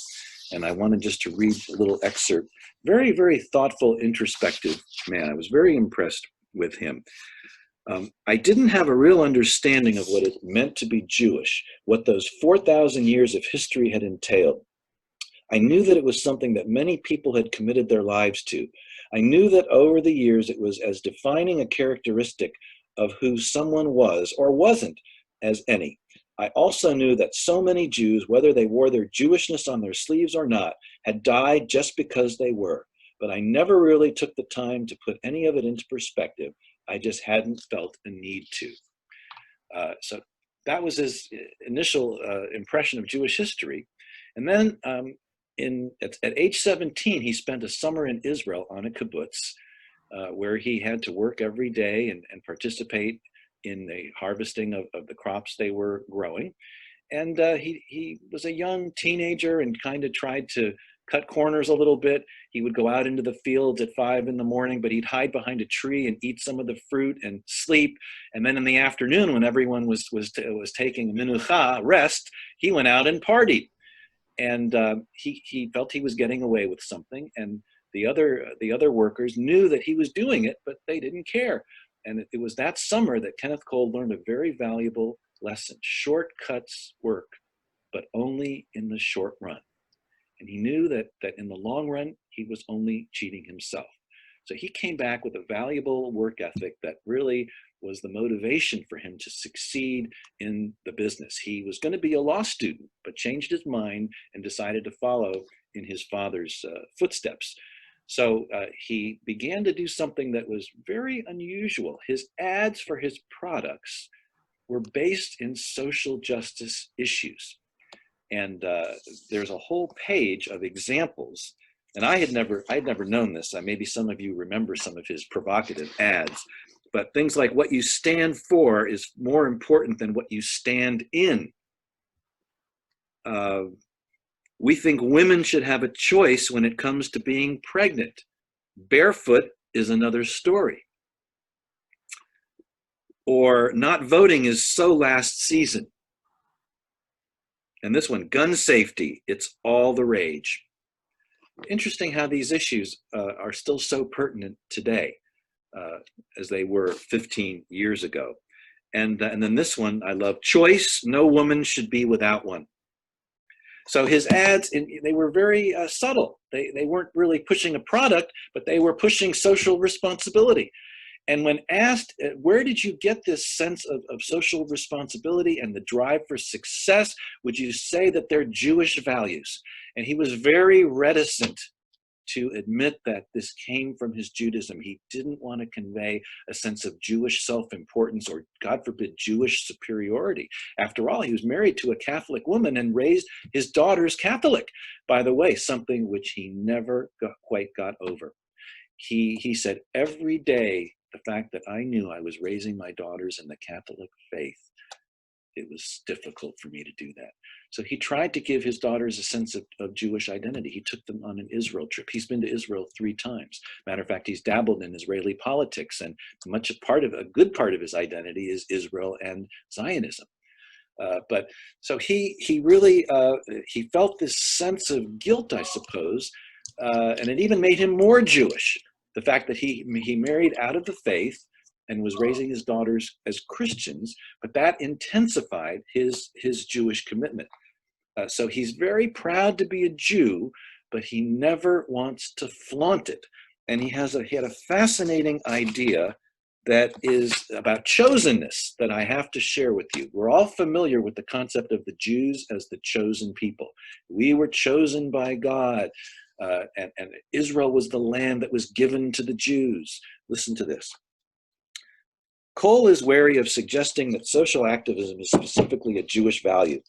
And I wanted just to read a little excerpt. Very, very thoughtful, introspective man. I was very impressed with him. I didn't have a real understanding of what it meant to be Jewish, what those 4,000 years of history had entailed. I knew that it was something that many people had committed their lives to. I knew that over the years it was as defining a characteristic of who someone was or wasn't as any. I also knew that so many Jews, whether they wore their Jewishness on their sleeves or not, had died just because they were. But I never really took the time to put any of it into perspective. I just hadn't felt a need to. So that was his initial impression of Jewish history. And then at age 17, he spent a summer in Israel on a kibbutz, where he had to work every day and participate in the harvesting of the crops they were growing. And he was a young teenager and kind of tried to cut corners a little bit. He would go out into the fields at 5 in the morning, but he'd hide behind a tree and eat some of the fruit and sleep. And then in the afternoon, when everyone was taking minucha, rest, he went out and partied. And he felt he was getting away with something. And the other workers knew that he was doing it, but they didn't care. And it was that summer that Kenneth Cole learned a very valuable lesson. Shortcuts work, but only in the short run. And he knew that in the long run, he was only cheating himself. So he came back with a valuable work ethic that really was the motivation for him to succeed in the business. He was going to be a law student, but changed his mind and decided to follow in his father's footsteps. So he began to do something that was very unusual. His ads for his products were based in social justice issues. And there's a whole page of examples. And I had never known this. Maybe some of you remember some of his provocative ads. But things like, what you stand for is more important than what you stand in. We think women should have a choice when it comes to being pregnant. Barefoot is another story. Or not voting is so last season. And this one, gun safety, it's all the rage. Interesting how these issues are still so pertinent today as they were 15 years ago. And then this one, I love, choice, no woman should be without one. So his ads, they were very subtle. They weren't really pushing a product, but they were pushing social responsibility. And when asked, where did you get this sense of social responsibility and the drive for success, would you say that they're Jewish values? And he was very reticent to admit that this came from his Judaism. He didn't want to convey a sense of Jewish self-importance or, God forbid, Jewish superiority. After all, he was married to a Catholic woman and raised his daughters Catholic, by the way, something which he never quite got over. He said, every day, the fact that I knew I was raising my daughters in the Catholic faith, it was difficult for me to do that. So he tried to give his daughters a sense of Jewish identity. He took them on an Israel trip. He's been to Israel 3 times. Matter of fact, he's dabbled in Israeli politics, and a good part of his identity is Israel and Zionism. But so he really he felt this sense of guilt, I suppose, and it even made him more Jewish. The fact that he married out of the faith and was raising his daughters as Christians, but that intensified his Jewish commitment. So he's very proud to be a Jew, but he never wants to flaunt it. And he had a fascinating idea that is about chosenness that I have to share with you. We're all familiar with the concept of the Jews as the chosen people. We were chosen by God, and Israel was the land that was given to the Jews. Listen to this. Cole is wary of suggesting that social activism is specifically a Jewish value.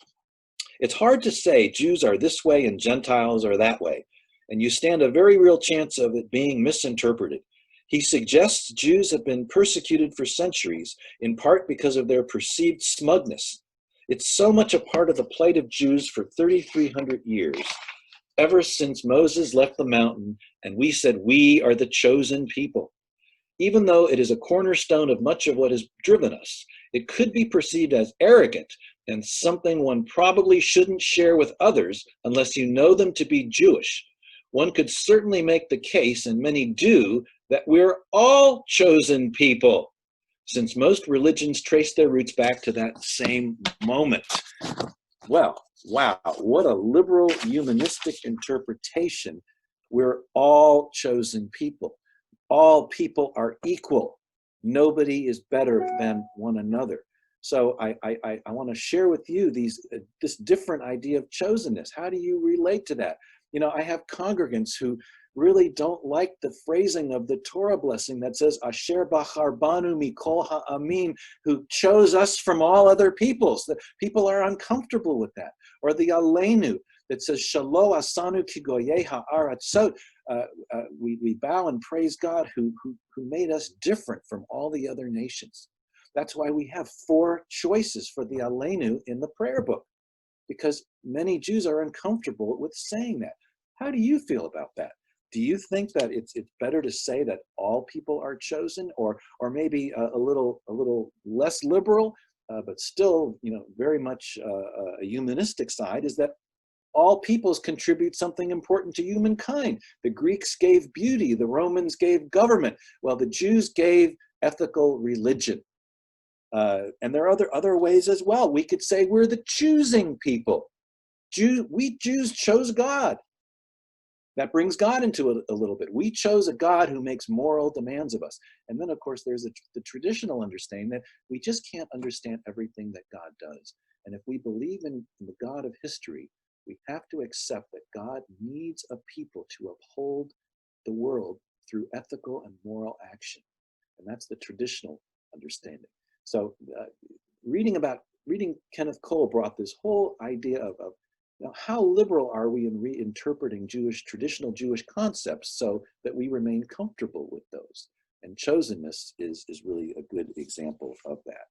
It's hard to say Jews are this way and Gentiles are that way, and you stand a very real chance of it being misinterpreted. He suggests Jews have been persecuted for centuries, in part because of their perceived smugness. It's so much a part of the plight of Jews for 3,300 years, ever since Moses left the mountain and we said we are the chosen people. Even though it is a cornerstone of much of what has driven us, it could be perceived as arrogant and something one probably shouldn't share with others unless you know them to be Jewish. One could certainly make the case, and many do, that we're all chosen people, since most religions trace their roots back to that same moment. Well, wow, what a liberal humanistic interpretation. We're all chosen people. All people are equal. Nobody is better than one another. So I want to share with you this different idea of chosenness. How do you relate to that? You know, I have congregants who really don't like the phrasing of the Torah blessing that says, Asher bachar banu mikol ha'amim, who chose us from all other peoples. The people are uncomfortable with that. Or the Aleinu that says, Shalo asanu ki goyei ha'aratzot. We bow and praise God who made us different from all the other nations. That's why we have 4 choices for the Aleinu in the prayer book, because many Jews are uncomfortable with saying that. How do you feel about that? Do you think that it's better to say that all people are chosen, or maybe a little less liberal, but still, you know, very much a humanistic side, is that all peoples contribute something important to humankind? The Greeks gave beauty, the Romans gave government. Well, the Jews gave ethical religion. And there are other ways as well. We could say we're the choosing people. We Jews chose God. That brings God into a little bit. We chose a God who makes moral demands of us. And then, of course, there's the traditional understanding that we just can't understand everything that God does. And if we believe in the God of history, we have to accept that God needs a people to uphold the world through ethical and moral action. And that's the traditional understanding. So reading Kenneth Cole brought this whole idea of how liberal are we in reinterpreting traditional Jewish concepts so that we remain comfortable with those? And chosenness is really a good example of that.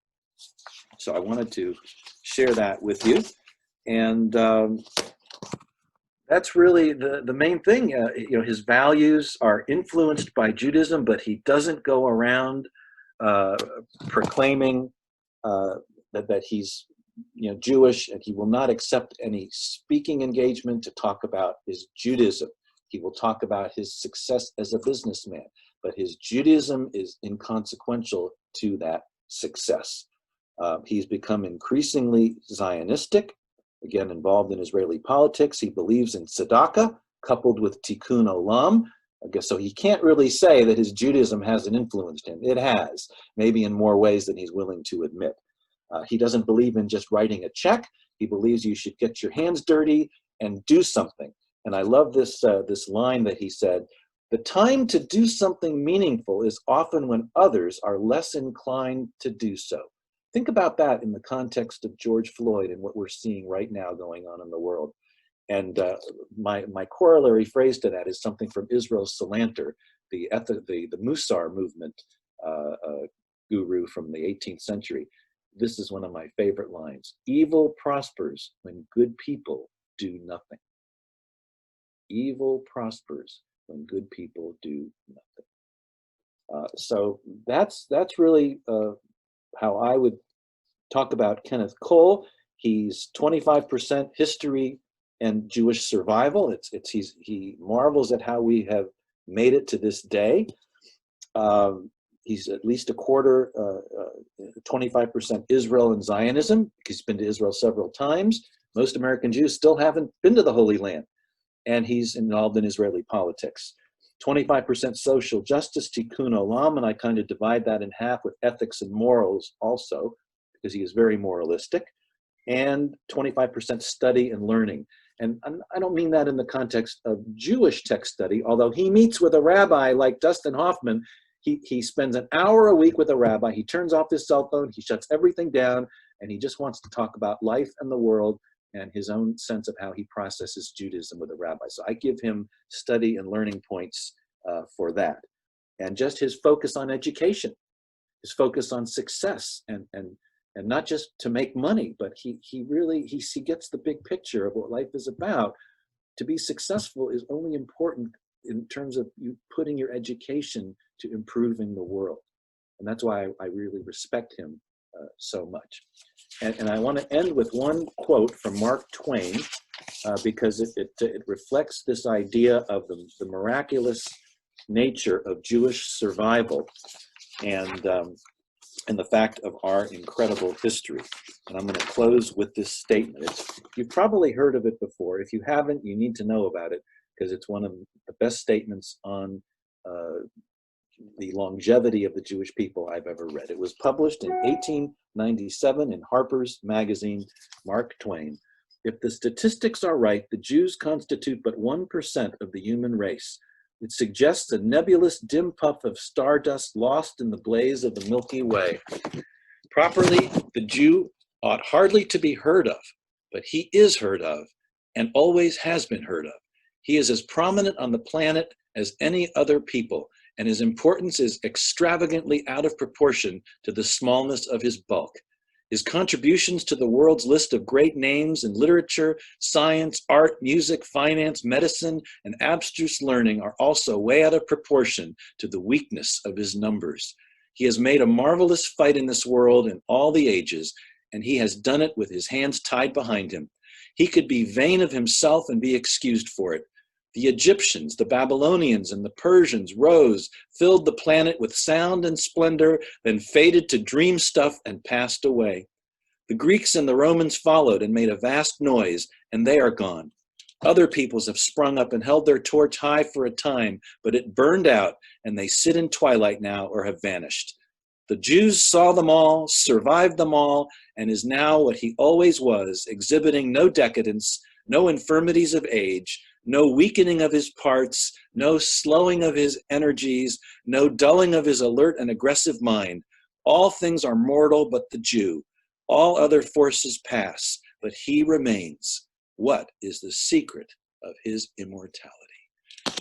So I wanted to share that with you. And that's really the main thing. You know, his values are influenced by Judaism, but he doesn't go around proclaiming that he's Jewish, and he will not accept any speaking engagement to talk about his Judaism. He will talk about his success as a businessman, but his Judaism is inconsequential to that success. He's become increasingly Zionistic, again involved in Israeli politics. He believes in tzedakah coupled with tikkun olam. I guess so. He can't really say that his Judaism hasn't influenced him. It has, maybe in more ways than he's willing to admit. He doesn't believe in just writing a check. He believes you should get your hands dirty and do something. And I love this line that he said, "The time to do something meaningful is often when others are less inclined to do so." Think about that in the context of George Floyd and what we're seeing right now going on in the world. And my corollary phrase to that is something from Israel Salanter, the Musar movement guru from the 18th century. This is one of my favorite lines. "Evil prospers when good people do nothing." Evil prospers when good people do nothing. So that's really how I would talk about Kenneth Cole. He's 25% history and Jewish survival. He marvels at how we have made it to this day. He's at least a quarter, 25% Israel and Zionism, because he's been to Israel several times. Most American Jews still haven't been to the Holy Land, and he's involved in Israeli politics. 25% social justice, tikkun olam, and I kind of divide that in half with ethics and morals also, because he is very moralistic, and 25% study and learning. And I don't mean that in the context of Jewish text study, although he meets with a rabbi like Dustin Hoffman. He spends an hour a week with a rabbi. He turns off his cell phone, he shuts everything down, and he just wants to talk about life and the world and his own sense of how he processes Judaism with a rabbi. So I give him study and learning points for that. And just his focus on education, his focus on success, and not just to make money, but he gets the big picture of what life is about. To be successful is only important in terms of you putting your education to improving the world. And that's why I really respect him so much. And I want to end with one quote from Mark Twain, because it reflects this idea of the miraculous nature of Jewish survival and the fact of our incredible history. And I'm going to close with this statement. You've probably heard of it before. If you haven't, you need to know about it, because it's one of the best statements on the longevity of the Jewish people I've ever read. It was published in 1897 in Harper's Magazine. Mark Twain. If the statistics are right, the Jews constitute but 1% of the human race. It suggests a nebulous dim puff of stardust lost in the blaze of the Milky Way. Properly, the Jew ought hardly to be heard of, but he is heard of and always has been heard of. He is as prominent on the planet as any other people, and his importance is extravagantly out of proportion to the smallness of his bulk. His contributions to the world's list of great names in literature, science, art, music, finance, medicine, and abstruse learning are also way out of proportion to the weakness of his numbers. He has made a marvelous fight in this world in all the ages, and he has done it with his hands tied behind him. He could be vain of himself and be excused for it. The Egyptians, the Babylonians, and the Persians rose, filled the planet with sound and splendor, then faded to dream stuff and passed away. The Greeks and the Romans followed and made a vast noise, and they are gone. Other peoples have sprung up and held their torch high for a time, but it burned out, and they sit in twilight now or have vanished. The Jews saw them all, survived them all, and is now what he always was, exhibiting no decadence, no infirmities of age, no weakening of his parts, no slowing of his energies, no dulling of his alert and aggressive mind. All things are mortal but the Jew. All other forces pass, but he remains. What is the secret of his immortality?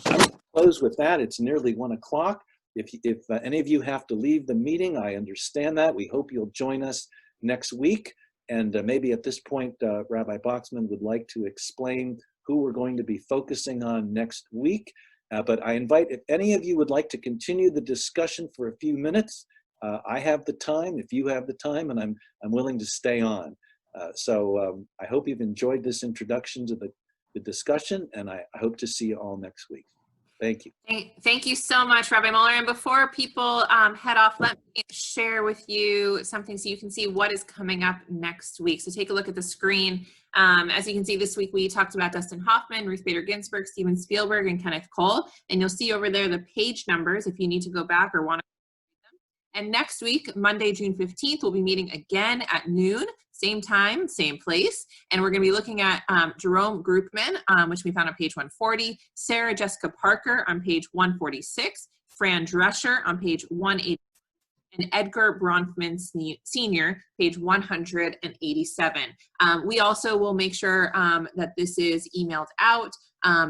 I'm going to close with that. It's nearly 1 o'clock. If any of you have to leave the meeting, I understand that. We hope you'll join us next week. And maybe at this point, Rabbi Boxman would like to explain who we're going to be focusing on next week. But I invite, if any of you would like to continue the discussion for a few minutes, I have the time, if you have the time, and I'm willing to stay on. So I hope you've enjoyed this introduction to the discussion, and I hope to see you all next week. Thank you. Thank you so much, Rabbi Mueller. And before people head off, let me share with you something so you can see what is coming up next week. So take a look at the screen. As you can see, this week we talked about Dustin Hoffman, Ruth Bader Ginsburg, Steven Spielberg, and Kenneth Cole. And you'll see over there the page numbers if you need to go back or want to read them. And next week, Monday, June 15th, we'll be meeting again at noon. Same time, same place. And we're going to be looking at Jerome Groupman, which we found on page 140, Sarah Jessica Parker on page 146, Fran Drescher on page 180, and Edgar Bronfman Sr., page 187. We also will make sure that this is emailed out,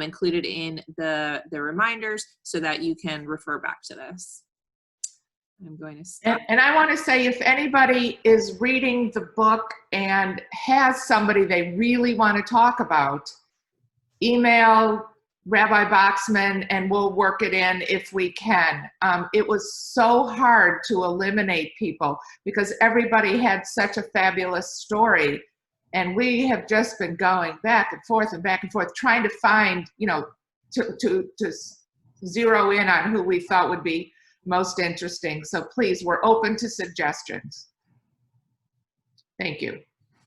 included in the reminders, so that you can refer back to this. I'm going to stop. And I want to say, if anybody is reading the book and has somebody they really want to talk about, email Rabbi Boxman and we'll work it in if we can. It was so hard to eliminate people because everybody had such a fabulous story. And we have just been going back and forth, trying to find, to zero in on who we thought would be most interesting. So please, we're open to suggestions. Thank you.